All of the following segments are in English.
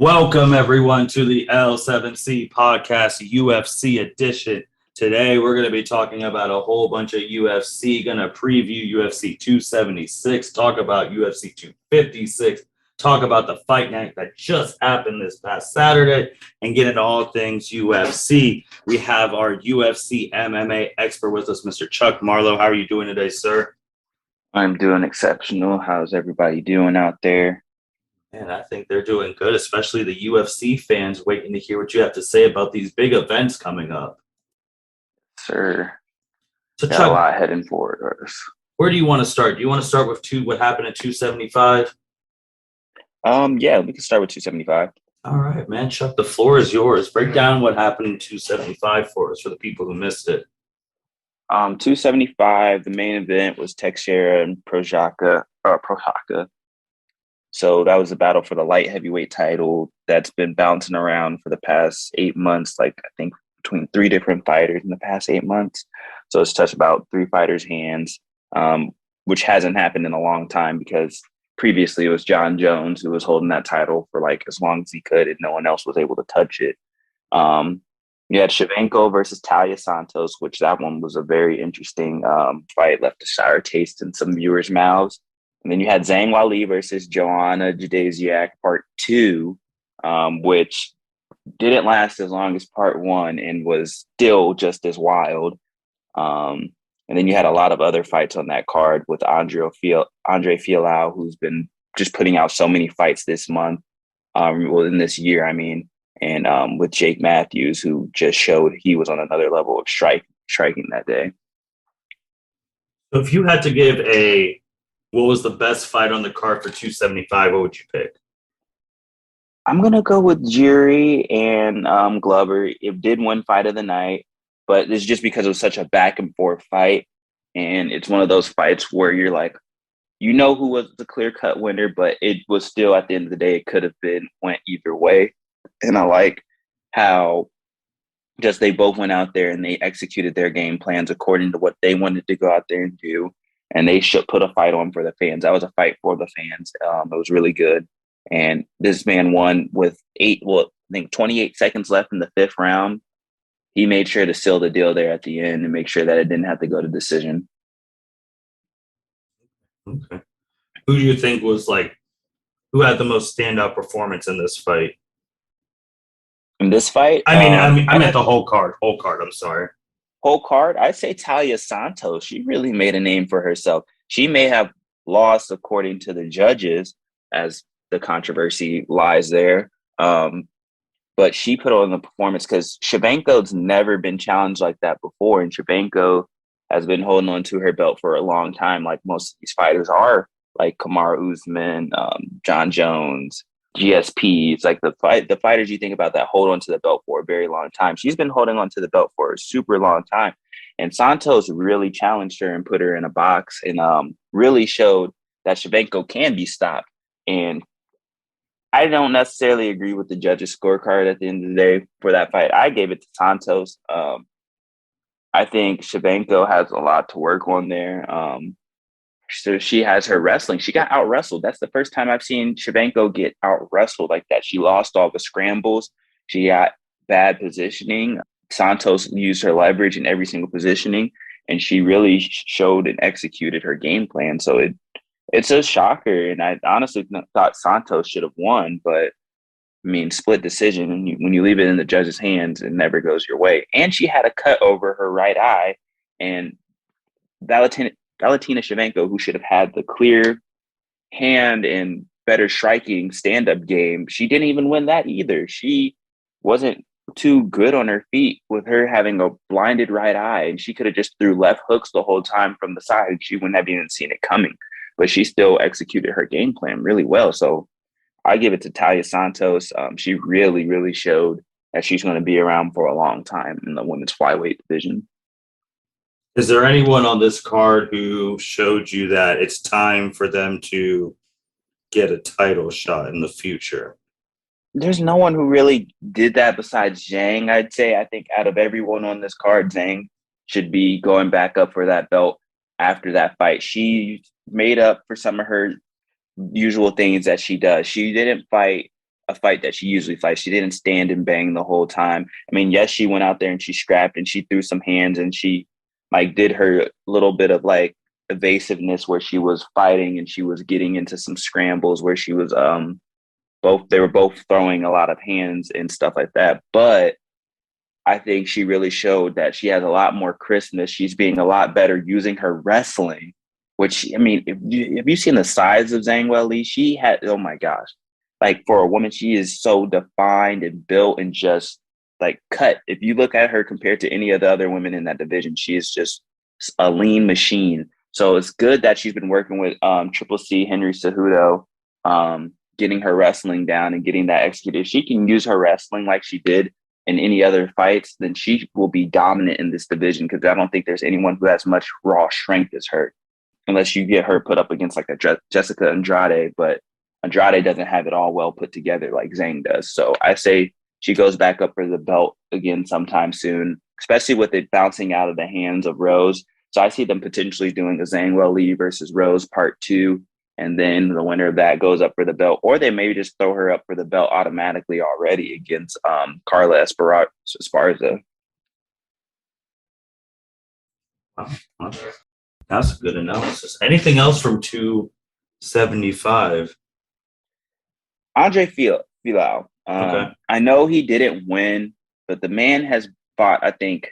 Welcome, everyone, to the L7C podcast UFC edition. Today, we're going to be talking about a whole bunch of UFC, going to preview UFC 276, talk about UFC 256, talk about the fight night that just happened this past Saturday, and get into all things UFC. We have our UFC MMA expert with us, Mr. Chuck Marlowe. How are you doing today, sir? I'm doing exceptional. How's everybody doing out there? Man, I think they're doing good, especially the UFC fans waiting to hear what you have to say about these big events coming up. Sir, So, got a Chuck, lot heading for us. where do you want to start? Do you want to start with what happened at 275? Yeah, we can start with 275. All right, man. Chuck, the floor is yours. Break down what happened in 275 for us, for the people who missed it. 275, the main event was Teixeira and Prochazka. So that was the battle for the light heavyweight title that's been bouncing around for the past 8 months, like I think between three different fighters in the past 8 months. So it's touched about three fighters' hands, which hasn't happened in a long time because previously it was John Jones who was holding that title for like as long as he could and no one else was able to touch it. You had Shevchenko versus Talia Santos, which that one was a very interesting fight, left a sour taste in some viewers' mouths. And then you had Zhang Weili versus Joanna Jędrzejczyk Part 2, which didn't last as long as Part 1 and was still just as wild. And then you had a lot of other fights on that card with Andre Fialho, who's been just putting out so many fights this month, in this year, I mean, and with Jake Matthews, who just showed he was on another level of striking that day. So if you had to give what was the best fight on the card for 275, what would you pick? I'm going to go with Jury and Glover. It did win fight of the night, but it's just because it was such a back and forth fight. And it's one of those fights where you're like, you know who was the clear-cut winner, but it was still, at the end of the day, it could have went either way. And I like how just they both went out there and they executed their game plans according to what they wanted to go out there and do. And they should put a fight on for the fans. That was a fight for the fans. It was really good. And this man won with 28 seconds left in the fifth round. He made sure to seal the deal there at the end and make sure that it didn't have to go to decision. Okay. Who do you think who had the most standout performance in this fight? In this fight? I meant the whole card. I'm sorry. Whole card, I'd say Talia Santos. She really made a name for herself. She may have lost according to the judges, as the controversy lies there. But she put on the performance because Shevchenko's never been challenged like that before. And Shevchenko has been holding on to her belt for a long time, like most of these fighters are, like Kamaru Usman, John Jones, GSP. It's like the fighters you think about that hold on to the belt for a very long time. She's been holding on to the belt for a super long time. And Santos really challenged her and put her in a box and really showed that Shevchenko can be stopped. And I don't necessarily agree with the judges' scorecard at the end of the day for that fight. I gave it to Santos. I think Shevchenko has a lot to work on there. So she has her wrestling. She got out-wrestled. That's the first time I've seen Shevchenko get out-wrestled like that. She lost all the scrambles. She got bad positioning. Santos used her leverage in every single positioning, and she really showed and executed her game plan. So it's a shocker, and I honestly thought Santos should have won, but I mean, split decision, and when you leave it in the judge's hands, it never goes your way. And she had a cut over her right eye, and Valentina Shevchenko, who should have had the clear hand and better striking stand-up game, she didn't even win that either. She wasn't too good on her feet with her having a blinded right eye, and she could have just threw left hooks the whole time from the side. She wouldn't have even seen it coming, but she still executed her game plan really well. So I give it to Talia Santos. She really, really showed that she's going to be around for a long time in the women's flyweight division. Is there anyone on this card who showed you that it's time for them to get a title shot in the future? There's no one who really did that besides Zhang, I'd say. I think out of everyone on this card, Zhang should be going back up for that belt after that fight. She made up for some of her usual things that she does. She didn't fight a fight that she usually fights. She didn't stand and bang the whole time. I mean, yes, she went out there and she scrapped and she threw some hands and she like did her little bit of like evasiveness where she was fighting and she was getting into some scrambles where she was they were both throwing a lot of hands and stuff like that. But I think she really showed that she has a lot more crispness. She's being a lot better using her wrestling, which, I mean, have you seen the size of Zhang Weili? She had, oh my gosh. Like for a woman, she is so defined and built and just like cut. If you look at her compared to any of the other women in that division, she is just a lean machine. So it's good that she's been working with Triple C, Henry Cejudo, getting her wrestling down and getting that executed. If she can use her wrestling like she did in any other fights, then she will be dominant in this division because I don't think there's anyone who has much raw strength as her, unless you get her put up against like a Jessica Andrade, but Andrade doesn't have it all well put together like Zhang does. So I say she goes back up for the belt again sometime soon, especially with it bouncing out of the hands of Rose. So I see them potentially doing a Zhang Weili versus Rose part 2. And then the winner of that goes up for the belt, or they maybe just throw her up for the belt automatically already against Carla Esparza. Wow. That's a good analysis. Anything else from 275? Andre Filau. Okay. I know he didn't win, but the man has fought, I think,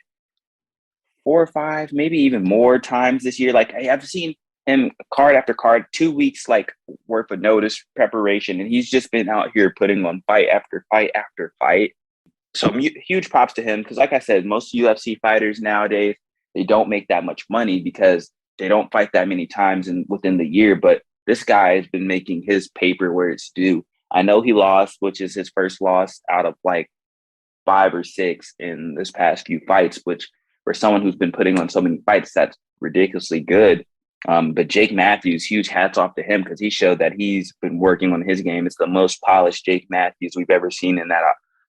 4 or 5, maybe even more times this year. Like I've seen him card after card, 2 weeks like worth of notice preparation, and he's just been out here putting on fight after fight after fight. So huge props to him because, like I said, most UFC fighters nowadays, they don't make that much money because they don't fight that many times within the year. But this guy has been making his paper where it's due. I know he lost, which is his first loss out of like 5 or 6 in this past few fights, which for someone who's been putting on so many fights, that's ridiculously good. But Jake Matthews, huge hats off to him because he showed that he's been working on his game. It's the most polished Jake Matthews we've ever seen in that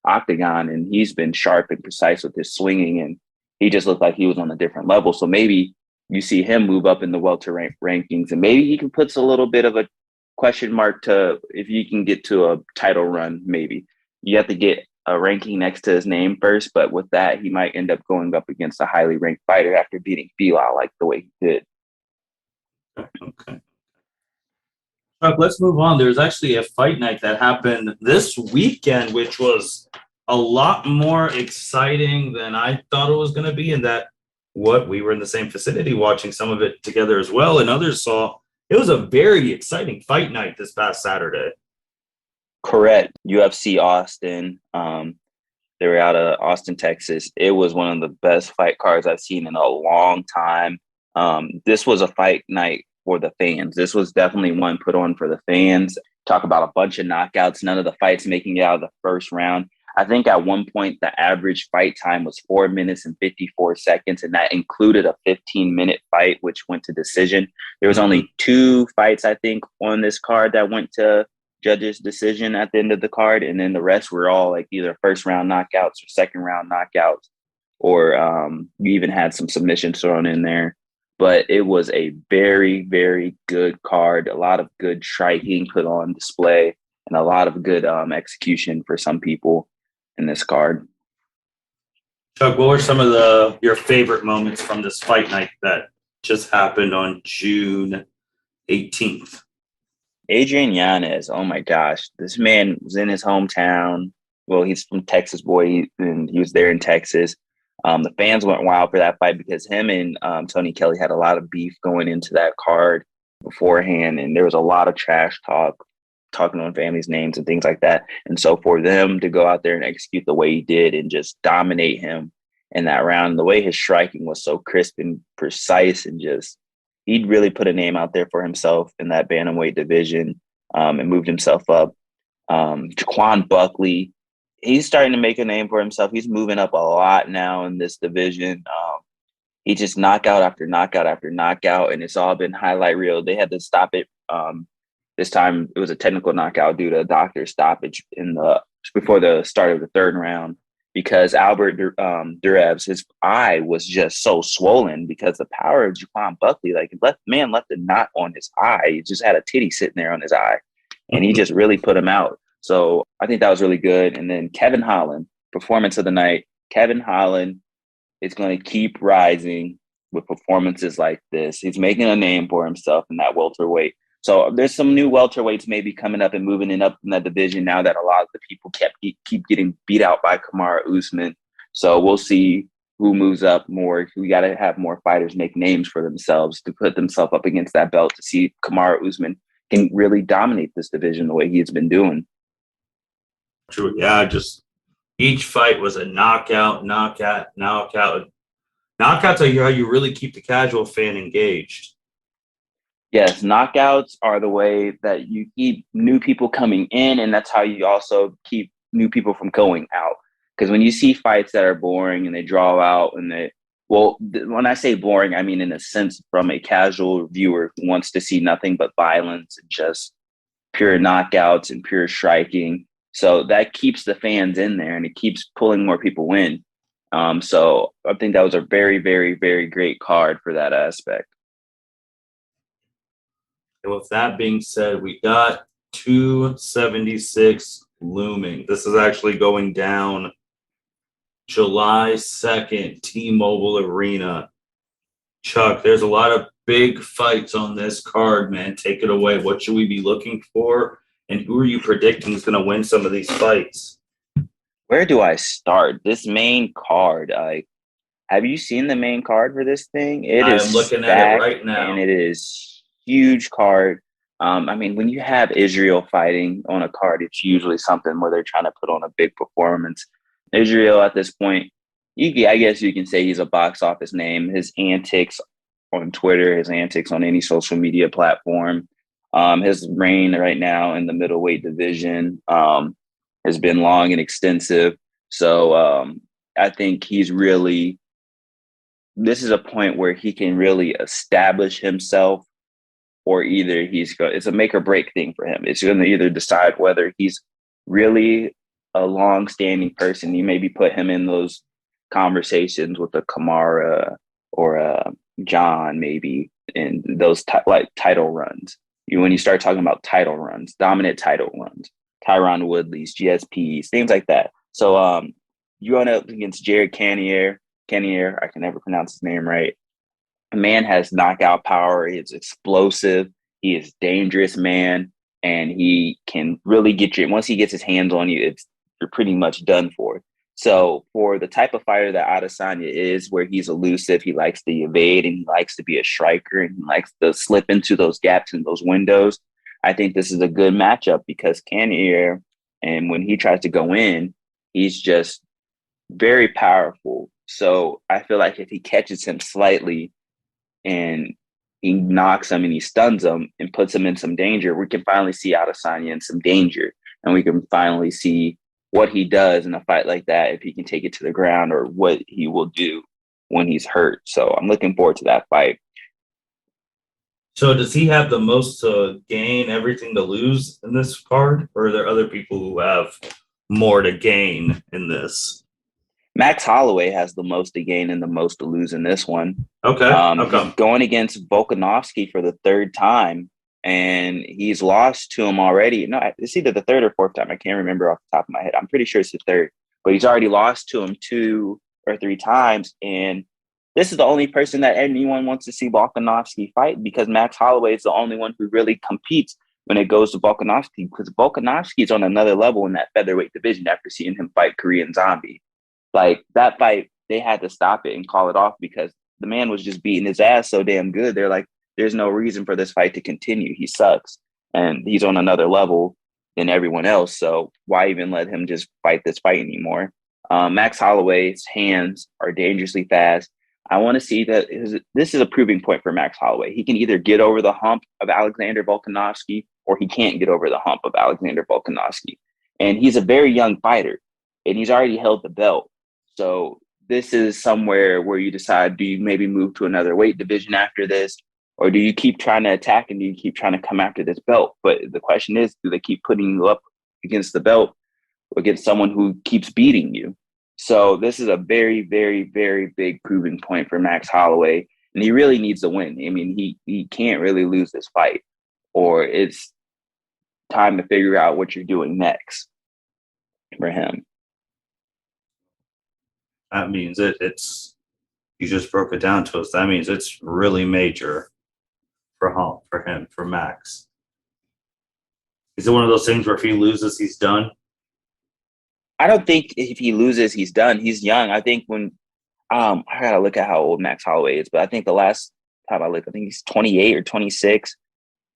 octagon, and he's been sharp and precise with his swinging, and he just looked like he was on a different level. So maybe you see him move up in the welter rankings, and maybe he can put a little bit of a question mark to if he can get to a title run. Maybe you have to get a ranking next to his name first, but with that, he might end up going up against a highly ranked fighter after beating Bilal like the way he did. Okay. Let's move on. There's actually a fight night that happened this weekend, which was a lot more exciting than I thought it was going to be. And that we were in the same vicinity watching some of it together as well, and others saw. It was a very exciting fight night this past Saturday. Correct. UFC Austin. They were out of Austin, Texas. It was one of the best fight cards I've seen in a long time. This was a fight night for the fans. This was definitely one put on for the fans. Talk about a bunch of knockouts, none of the fights making it out of the first round. I think at one point the average fight time was 4 minutes and 54 seconds, and that included a 15-minute fight, which went to decision. There was only 2 fights, I think, on this card that went to judges' decision at the end of the card, and then the rest were all like either first-round knockouts or second-round knockouts, or you even had some submissions thrown in there. But it was a very, very good card. A lot of good striking put on display, and a lot of good execution for some people in this card. Chuck, what were some of your favorite moments from this fight night that just happened on June 18th? Adrian Yanez, oh my gosh. This man was in his hometown. Well, he's from Texas, and he was there in Texas. The fans went wild for that fight because him and Tony Kelly had a lot of beef going into that card beforehand, and there was a lot of trash talking on families' names and things like that. And so for them to go out there and execute the way he did and just dominate him in that round, the way his striking was so crisp and precise, and just he'd really put a name out there for himself in that bantamweight division and moved himself up. Jaquan Buckley, he's starting to make a name for himself. He's moving up a lot now in this division. He just knockout after knockout after knockout, and it's all been highlight reel. They had to stop it. This time it was a technical knockout due to a doctor's stoppage before the start of the 3rd round because Albert Durev's, his eye was just so swollen because the power of Jaquan Buckley, like left a knot on his eye. He just had a titty sitting there on his eye, and he just really put him out. So I think that was really good. And then Kevin Holland, performance of the night. Kevin Holland is going to keep rising with performances like this. He's making a name for himself in that welterweight. So there's some new welterweights maybe coming up and moving in up in that division now that a lot of the people keep getting beat out by Kamaru Usman. So we'll see who moves up more. We got to have more fighters make names for themselves to put themselves up against that belt to see if Kamaru Usman can really dominate this division the way he's been doing. True. Yeah, just each fight was a knockout. Knockouts are how you really keep the casual fan engaged. Yes, knockouts are the way that you keep new people coming in, and that's how you also keep new people from going out. Because when you see fights that are boring and they draw out when I say boring, I mean in a sense from a casual viewer who wants to see nothing but violence and just pure knockouts and pure striking. So that keeps the fans in there and it keeps pulling more people in. So I think that was a very, very, very great card for that aspect. And with that being said, we got 276 looming. This is actually going down July 2nd, T-Mobile Arena. Chuck, there's a lot of big fights on this card, man. Take it away. What should we be looking for? And who are you predicting is going to win some of these fights? Where do I start? This main card, have you seen the main card for this thing? I'm looking at it right now. And it is huge card. I mean, when you have Israel fighting on a card, it's usually something where they're trying to put on a big performance. Israel at this point, I guess you can say he's a box office name. His antics on Twitter, his antics on any social media platform, his reign right now in the middleweight division has been long and extensive. So I think this is a point where he can really establish himself, or either it's a make or break thing for him. It's going to either decide whether he's really a long-standing person. You maybe put him in those conversations with a Kamara or a John, maybe in those title runs. When you start talking about title runs, dominant title runs, Tyron Woodley's, GSPs, things like that. So you run up against Jared Cannonier, I can never pronounce his name right. A man has knockout power. He's explosive. He is dangerous, man. And he can really once he gets his hands on you, you're pretty much done for. So for the type of fighter that Adesanya is, where he's elusive, he likes to evade and he likes to be a striker and he likes to slip into those gaps and those windows. I think this is a good matchup because Cannonier, and when he tries to go in, he's just very powerful. So I feel like if he catches him slightly and he knocks him and he stuns him and puts him in some danger, we can finally see Adesanya in some danger. And we can finally see what he does in a fight like that, if he can take it to the ground, or what he will do when he's hurt. So I'm looking forward to that fight. So does he have the most to gain, everything to lose in this card? Or are there other people who have more to gain in this? Max Holloway has the most to gain and the most to lose in this one. Okay. He's going against Volkanovski for the third time, and he's lost to him already. No, it's either the third or fourth time. I can't remember off the top of my head. I'm pretty sure it's the third, but he's already lost to him 2 or 3 times. And this is the only person that anyone wants to see Volkanovski fight, because Max Holloway is the only one who really competes when it goes to Volkanovski, because Volkanovski is on another level in that featherweight division after seeing him fight Korean Zombie. Like, that fight, they had to stop it and call it off because the man was just beating his ass so damn good. They're like, there's no reason for this fight to continue. He sucks. And he's on another level than everyone else. So why even let him just fight this fight anymore? Max Holloway's hands are dangerously fast. I want to see that this is a proving point for Max Holloway. He can either get over the hump of Alexander Volkanovski, or he can't get over the hump of Alexander Volkanovski. And he's a very young fighter, and he's already held the belt. So this is somewhere where you decide, do you maybe move to another weight division after this? Or do you keep trying to attack and do you keep trying to come after this belt? But the question is, do they keep putting you up against the belt or against someone who keeps beating you? So this is a very, very, very big proving point for Max Holloway. And he really needs to win. I mean, he can't really lose this fight, or it's time to figure out what you're doing next for him. That means it's you just broke it down to us. That means it's really major for him, for Max. Is it one of those things where if he loses, he's done? I don't think if he loses, he's done. He's young. I think when I gotta look at how old Max Holloway is, but I think the last time I looked, I think he's 28 or 26.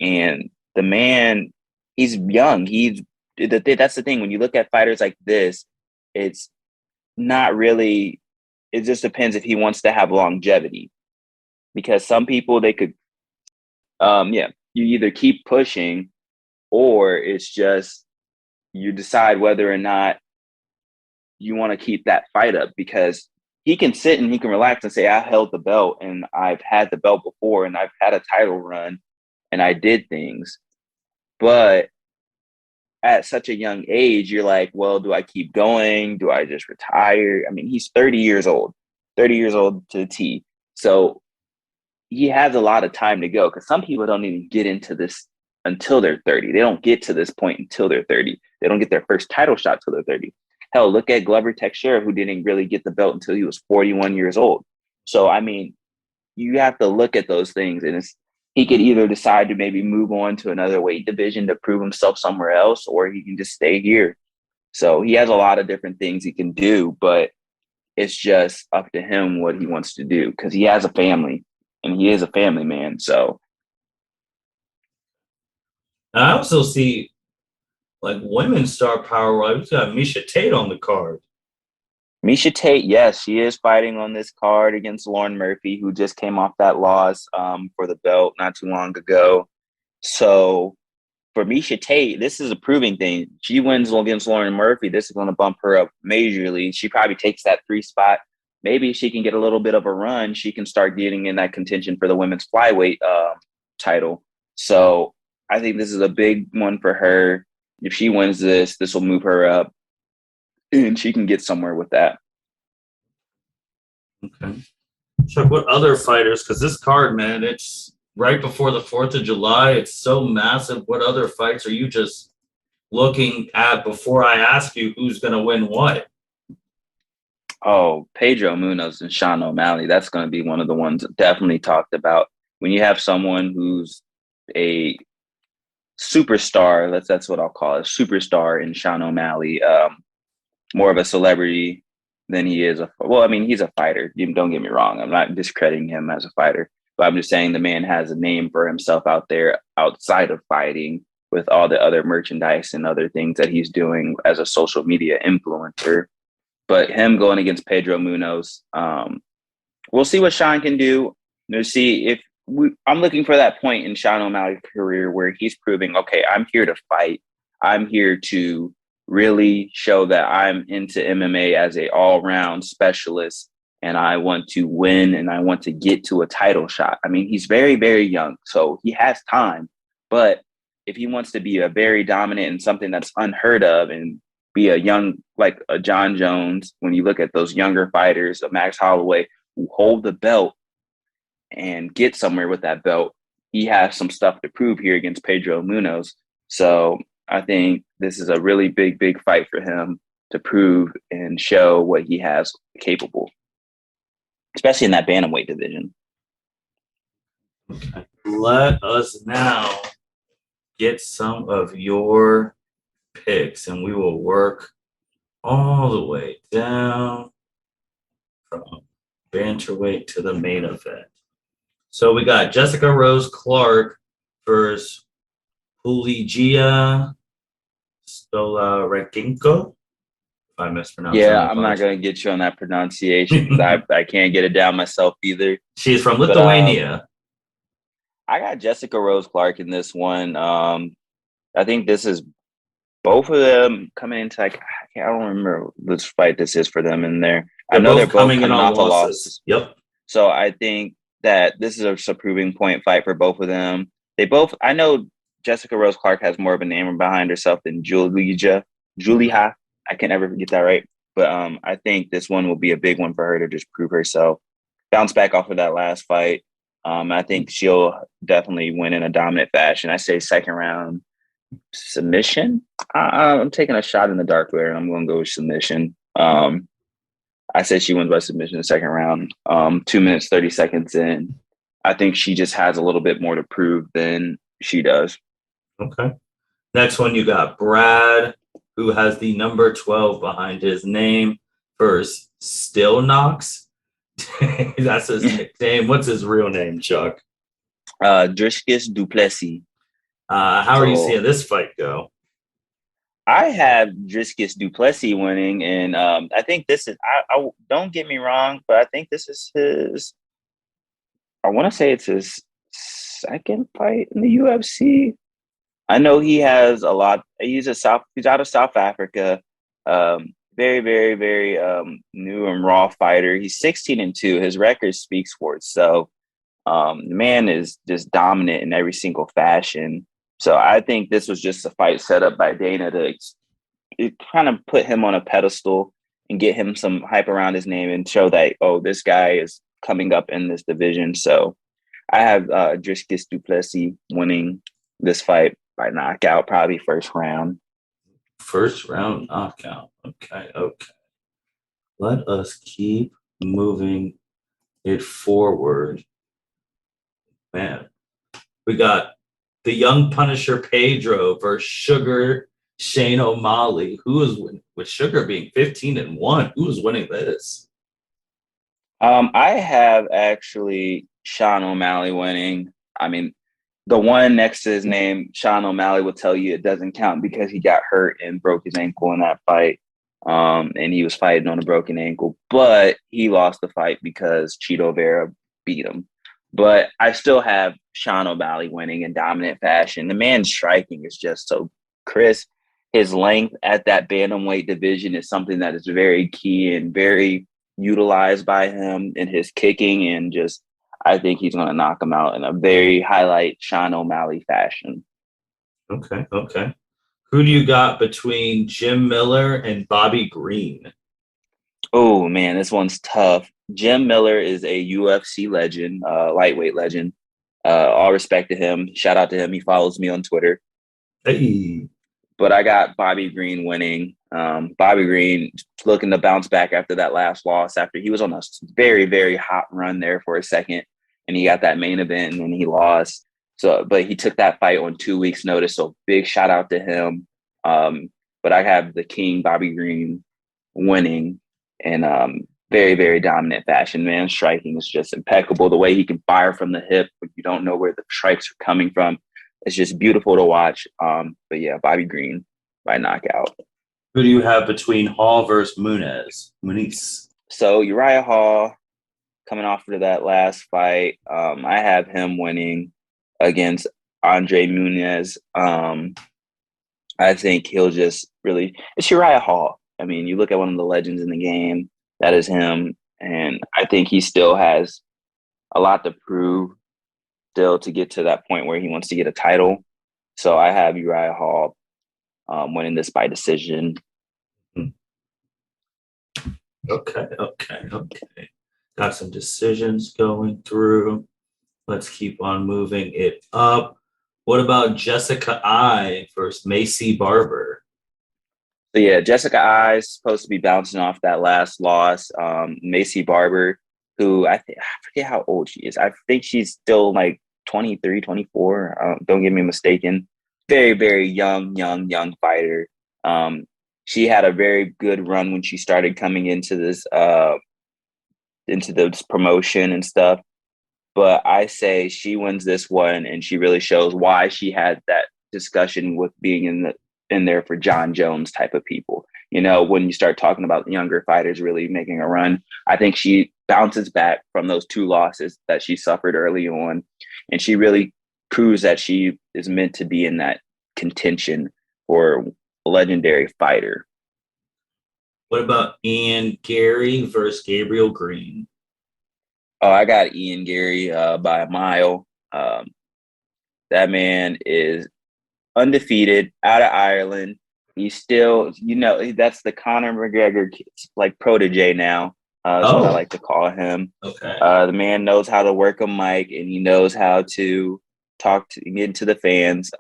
And the man, he's young. That's the thing. When you look at fighters like this, it's not really, it just depends if he wants to have longevity. Because some people, they could, you either keep pushing or it's just you decide whether or not you want to keep that fight up, because he can sit and he can relax and say, I held the belt and I've had the belt before and I've had a title run and I did things. But at such a young age, you're like, well, do I keep going? Do I just retire? I mean, he's 30 years old to the T. So he has a lot of time to go, because some people don't even get into this until they're 30. They don't get to this point until they're 30. They don't get their first title shot till they're 30. Hell, look at Glover Teixeira, who didn't really get the belt until he was 41 years old. So, I mean, you have to look at those things, and he could either decide to maybe move on to another weight division to prove himself somewhere else, or he can just stay here. So he has a lot of different things he can do, but it's just up to him what he wants to do, because he has a family and he is a family man. So I also see like women's star power. We've got Miesha Tate on the card. Miesha Tate, yes, she is fighting on this card against Lauren Murphy, who just came off that loss for the belt not too long ago. So for Miesha Tate, this is a proving thing. She wins against Lauren Murphy. This is going to bump her up majorly. She probably takes that 3 spot. Maybe if she can get a little bit of a run, she can start getting in that contention for the women's flyweight title. So I think this is a big one for her. If she wins this will move her up, and she can get somewhere with that. Okay. Chuck, what other fighters? Because this card, man, it's right before the 4th of July. It's so massive. What other fights are you just looking at before I ask you who's going to win what? Oh, Pedro Munoz and Sean O'Malley. That's going to be one of the ones definitely talked about. When you have someone who's a superstar, that's what I'll call it, superstar in Sean O'Malley, more of a celebrity than he is he's a fighter. Don't get me wrong. I'm not discrediting him as a fighter, but I'm just saying the man has a name for himself out there outside of fighting, with all the other merchandise and other things that he's doing as a social media influencer. But him going against Pedro Munoz, we'll see what Sean can do. We'll see if I'm looking for that point in Sean O'Malley's career where he's proving, okay, I'm here to fight. I'm here to really show that I'm into MMA as a all-round specialist, and I want to win and I want to get to a title shot. I mean, he's very, very young, so he has time. But if he wants to be a very dominant and something that's unheard of and be a young, like a John Jones, when you look at those younger fighters, a Max Holloway, who hold the belt and get somewhere with that belt, he has some stuff to prove here against Pedro Munoz. So I think this is a really big, big fight for him to prove and show what he has capable, especially in that bantamweight division. Okay. Let us now get some of your picks, and we will work all the way down from bantamweight to the main event. So we got Jessica Rose Clark versus Puligia Stolarenko. If I mispronounced that. Yeah, I'm not going to get you on that pronunciation because I can't get it down myself either. She's from Lithuania. I got Jessica Rose Clark in this one. I think this is both of them coming into, like, I don't remember which fight this is for them in there. I know they're both coming off a loss. Yep. So I think that this is a proving point fight for both of them. I know Jessica Rose Clark has more of a name behind herself than Julia. I can never get that right. But I think this one will be a big one for her to just prove herself. Bounce back off of that last fight. I think she'll definitely win in a dominant fashion. I say second round Submission. I'm taking a shot in the dark there, and I'm going to go with submission. I said she wins by submission in the second round. 2 minutes, 30 seconds in. I think she just has a little bit more to prove than she does. Okay. Next one, you got Brad, who has the number 12 behind his name, versus Still Knox. That's his nickname. What's his real name, Chuck? Drishkis Duplessis. How are you seeing this fight go? I have Drishkis Duplessis winning, and I think this is. I don't get me wrong, but I think this is his. I want to say it's his second fight in the UFC. I know he has a lot. He's out of South Africa. Very, very, very new and raw fighter. He's 16-2. His record speaks for itself. The man is just dominant in every single fashion. So I think this was just a fight set up by Dana to kind of put him on a pedestal and get him some hype around his name and show that, oh, this guy is coming up in this division. So I have Drishkis Duplessis winning this fight by knockout, probably first round. First round knockout. Okay. Let us keep moving it forward. Man, we got the young Punisher Pedro versus Sugar Shane O'Malley. Who is winning? With Sugar being 15-1, who is winning this? I have actually Sean O'Malley winning. I mean, the one next to his name, Sean O'Malley, will tell you it doesn't count because he got hurt and broke his ankle in that fight. And he was fighting on a broken ankle, but he lost the fight because Cheeto Vera beat him. But I still have Sean O'Malley winning in dominant fashion. The man's striking is just so crisp. His length at that bantamweight division is something that is very key and very utilized by him in his kicking, and just I think he's going to knock him out in a very highlight Sean O'Malley fashion. Okay. Who do you got between Jim Miller and Bobby Green? Oh, man, this one's tough. Jim Miller is a UFC legend, lightweight legend. All respect to him. Shout out to him. He follows me on Twitter. Hey. But I got Bobby Green winning. Bobby Green looking to bounce back after that last loss, after he was on a very, very hot run there for a second, and he got that main event and then he lost. So, but he took that fight on 2 weeks' notice. So big shout out to him. But I have the King Bobby Green winning in very, very dominant fashion. Man, striking is just impeccable. The way he can fire from the hip when you don't know where the strikes are coming from. It's just beautiful to watch. But yeah, Bobby Green by knockout. Who do you have between Hall versus Muniz? So Uriah Hall, coming off of that last fight, I have him winning against Andre Muniz. I think he'll just really – it's Uriah Hall. I mean, you look at one of the legends in the game, that is him. And I think he still has a lot to prove still to get to that point where he wants to get a title. So I have Uriah Hall winning this by decision. Okay. Got some decisions going through. Let's keep on moving it up. What about Jessica I versus Macy Barber? So yeah, Jessica I is supposed to be bouncing off that last loss. Macy Barber, who I forget how old she is. I think she's still like 23, 24. Don't get me mistaken. Very, very young fighter. She had a very good run when she started coming into this promotion and stuff. But I say she wins this one, and she really shows why she had that discussion with being in there for John Jones type of people. You know, when you start talking about younger fighters really making a run, I think she bounces back from those 2 losses that she suffered early on, and she really proves that she is meant to be in that contention for a legendary fighter. What about Ian Gary versus Gabriel Green? Oh, I got Ian Gary by a mile. That man is undefeated, out of Ireland. He's still, that's the Conor McGregor like protege now. That's what I like to call him. Okay. The man knows how to work a mic, and he knows how to get to the fans.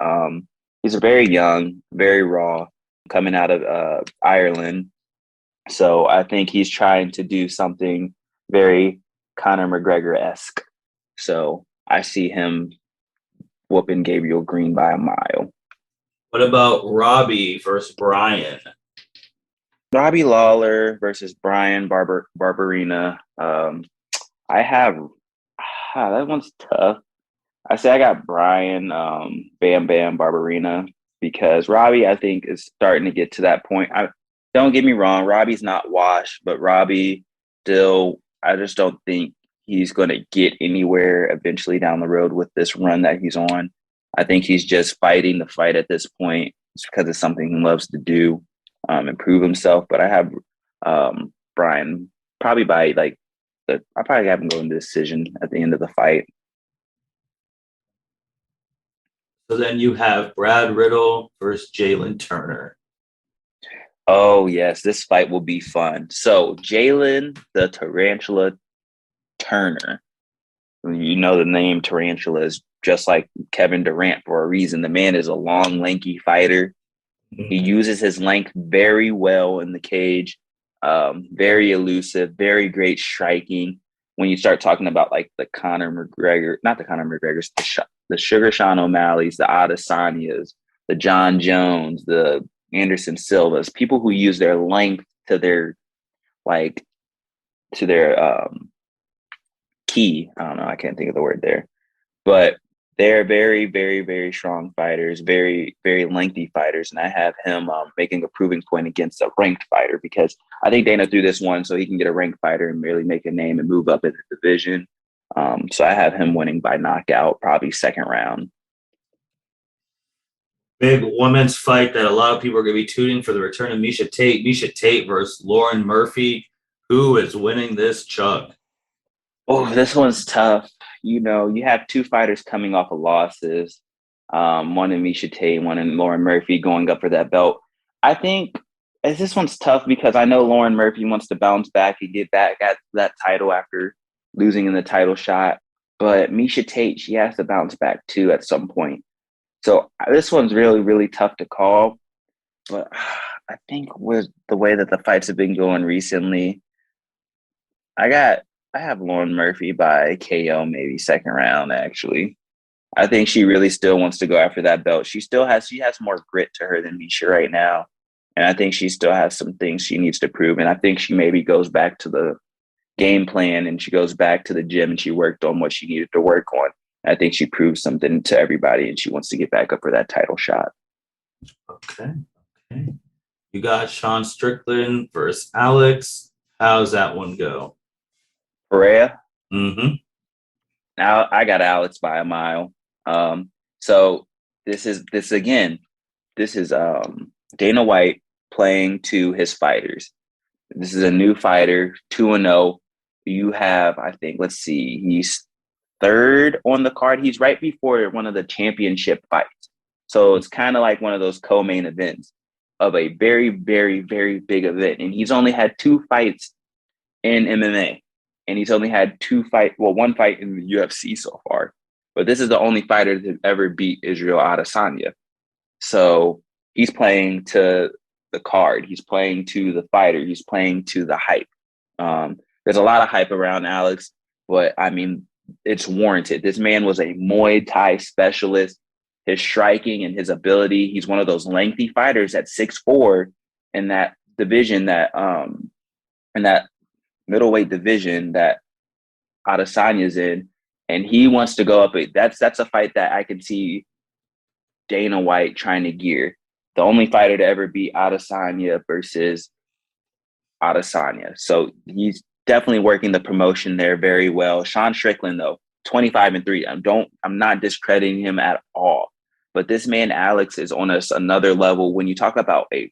He's very young, very raw, coming out of Ireland. So I think he's trying to do something very Conor McGregor-esque. So I see him whooping Gabriel Green by a mile. What about Robbie versus Brian? Robbie Lawler versus Brian Barberina. I have that one's tough. I say I got Brian Bam Bam Barberina because Robbie, I think, is starting to get to that point. Don't get me wrong, Robbie's not washed, but Robbie still, I just don't think he's going to get anywhere eventually down the road with this run that he's on. I think he's just fighting the fight at this point. It's because it's something he loves to do, improve himself. But I have Brian probably by I probably have him going to decision at the end of the fight. So then you have Brad Riddle versus Jalen Turner. Oh, yes, this fight will be fun. So Jalen the Tarantula Turner, you know the name Tarantula is just like Kevin Durant for a reason. The man is a long, lanky fighter. He uses his length very well in the cage, very elusive, very great striking. When you start talking about like the Conor McGregor, not the Conor McGregors, the Sugar Sean O'Malley's, the Adesanyas, the John Jones, the Anderson Silvas, people who use their length to their key. I don't know. I can't think of the word there, but they're very, very, very strong fighters, very, very lengthy fighters. And I have him making a proving point against a ranked fighter because I think Dana threw this one so he can get a ranked fighter and really make a name and move up in the division. So I have him winning by knockout, probably second round. Big women's fight that a lot of people are going to be tuning for the return of Miesha Tate. Miesha Tate versus Lauren Murphy. Who is winning this chug? Oh, this one's tough. You know, you have two fighters coming off of losses. One in Miesha Tate, one in Lauren Murphy going up for that belt. I think this one's tough because I know Lauren Murphy wants to bounce back and get back at that title after losing in the title shot. But Miesha Tate, she has to bounce back too at some point. So this one's really, really tough to call. But I think with the way that the fights have been going recently, I have Lauren Murphy by KO, maybe second round, actually. I think she really still wants to go after that belt. She has more grit to her than Miesha right now. And I think she still has some things she needs to prove. And I think she maybe goes back to the game plan and she goes back to the gym and she worked on what she needed to work on. I think she proves something to everybody and she wants to get back up for that title shot. Okay. You got Sean Strickland versus Alex. How's that one go? Perea? Mm-hmm. Now I got Alex by a mile. So this is Dana White playing to his fighters. This is a new fighter, 2-0. You have, I think, let's see, he's third on the card. He's right before one of the championship fights. So it's kind of like one of those co-main events of a very, very, very big event. And he's only had 2 fights in MMA. And he's only had one fight in the UFC so far. But this is the only fighter to ever beat Israel Adesanya. So he's playing to the card. He's playing to the fighter. He's playing to the hype. There's a lot of hype around Alex, but I mean, it's warranted. This man was a Muay Thai specialist. His striking and his ability, he's one of those lengthy fighters at 6'4" in that division, in that middleweight division that Adesanya's in, and he wants to go up. That's a fight that I can see Dana White trying to gear. The only fighter to ever beat Adesanya versus Adesanya. So he's definitely working the promotion there very well. Sean Strickland, though, 25-3. I'm not discrediting him at all. But this man, Alex, is on another level. When you talk about a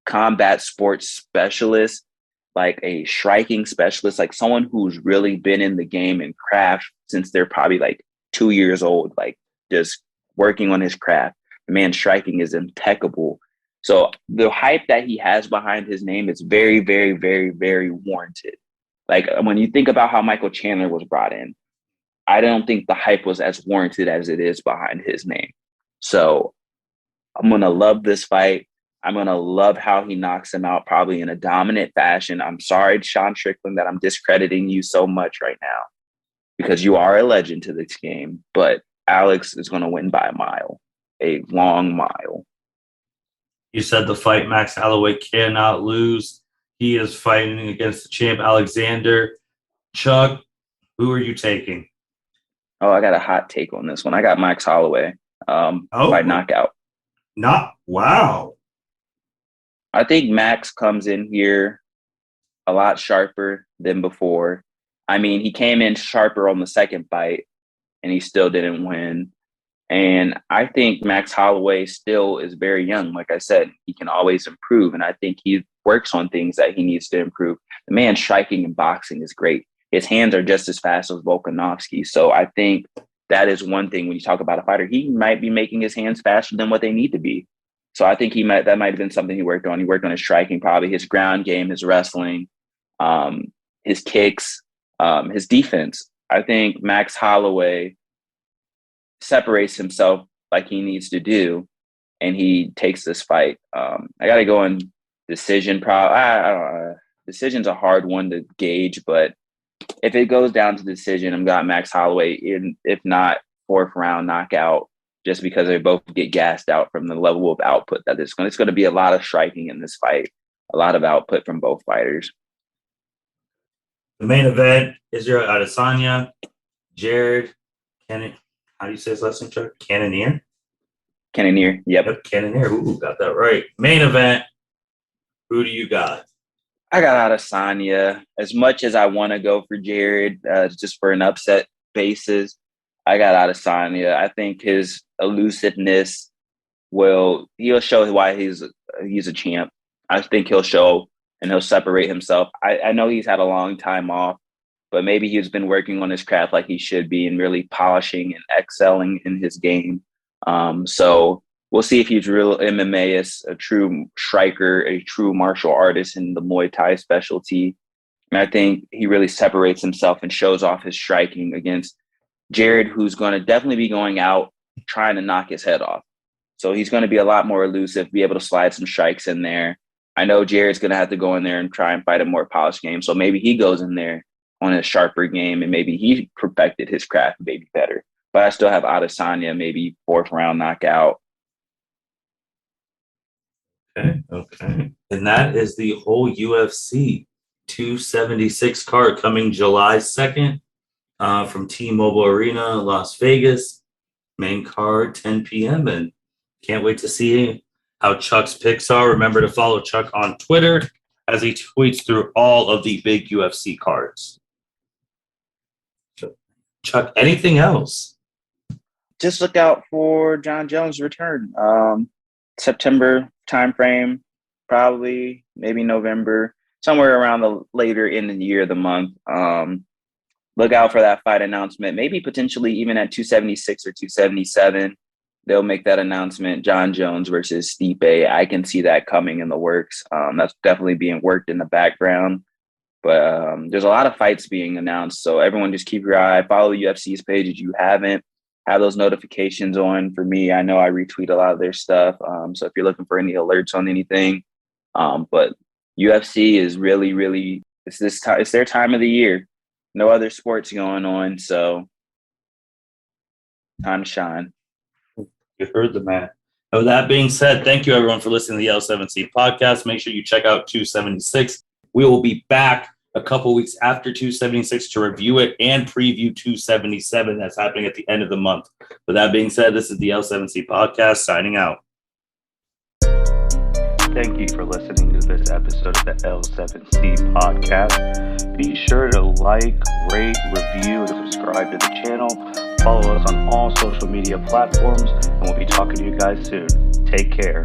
combat sports specialist, like a striking specialist, like someone who's really been in the game and craft since they're probably like 2 years old, like just working on his craft. The man's striking is impeccable. So the hype that he has behind his name is very, very, very, very warranted. Like when you think about how Michael Chandler was brought in, I don't think the hype was as warranted as it is behind his name. So I'm going to love this fight. I'm going to love how he knocks him out, probably in a dominant fashion. I'm sorry, Sean Strickland, that I'm discrediting you so much right now, because you are a legend to this game. But Alex is going to win by a long mile. You said the fight Max Holloway cannot lose. He is fighting against the champ Alexander. Chuck, who are you taking? Oh, I got a hot take on this one. I got Max Holloway by knockout. Wow. I think Max comes in here a lot sharper than before. I mean, he came in sharper on the second fight, and he still didn't win. And I think Max Holloway still is very young. Like I said, he can always improve. And I think he works on things that he needs to improve. The man striking and boxing is great. His hands are just as fast as Volkanovski. So I think that is one thing when you talk about a fighter. He might be making his hands faster than what they need to be. So I think that might have been something he worked on. He worked on his striking, probably his ground game, his wrestling, his kicks, his defense. I think Max Holloway separates himself like he needs to do, and he takes this fight. I got to go in decision. Decision's a hard one to gauge, but if it goes down to decision, I've got Max Holloway in, if not fourth round knockout, just because they both get gassed out from the level of output that it's going to be a lot of striking in this fight, a lot of output from both fighters. The main event, Israel Adesanya, Jared Cannonier. How do you say his last name, Chuck? Cannonier? Cannonier, yep. Cannonier. Ooh, got that right. Main event, who do you got? I got Adesanya. As much as I want to go for Jared, just for an upset basis, I got Adesanya. I think his elusiveness he'll show why he's a champ. I think he'll show and he'll separate himself. I know he's had a long time off, but maybe he's been working on his craft like he should be and really polishing and excelling in his game. So we'll see if he's real MMA, a true striker, a true martial artist in the Muay Thai specialty. And I think he really separates himself and shows off his striking against Jared, who's going to definitely be going out trying to knock his head off. So he's going to be a lot more elusive, be able to slide some strikes in there. I know Jared's going to have to go in there and try and fight a more polished game. So maybe he goes in there on a sharper game and maybe he perfected his craft maybe better. But I still have Adesanya, maybe fourth round knockout. Okay. And that is the whole UFC 276 card coming July 2nd from T-Mobile Arena, Las Vegas. Main card, 10 p.m. And can't wait to see how Chuck's picks are. Remember to follow Chuck on Twitter as he tweets through all of the big UFC cards. Chuck, anything else? Just look out for John Jones' return. September timeframe, probably, maybe November, somewhere around the later in the year, the month. Look out for that fight announcement, maybe potentially even at 276 or 277. They'll make that announcement, John Jones versus Stipe. I can see that coming in the works. That's definitely being worked in the background. But there's a lot of fights being announced, so everyone just keep your eye. Follow UFC's page if you haven't. Have those notifications on for me. I know I retweet a lot of their stuff. So if you're looking for any alerts on anything, but UFC is really, really, it's their time of the year. No other sports going on, so time to shine. You heard the man. With that being said, thank you everyone for listening to the L7C podcast. Make sure you check out 276. We will be back a couple weeks after 276 to review it and preview 277. That's happening at the end of the month. With that being said, this is the L7C podcast signing out. Thank you for listening to this episode of the L7C podcast. Be sure to like, rate, review, and subscribe to the channel. Follow us on all social media platforms, and we'll be talking to you guys soon. Take care.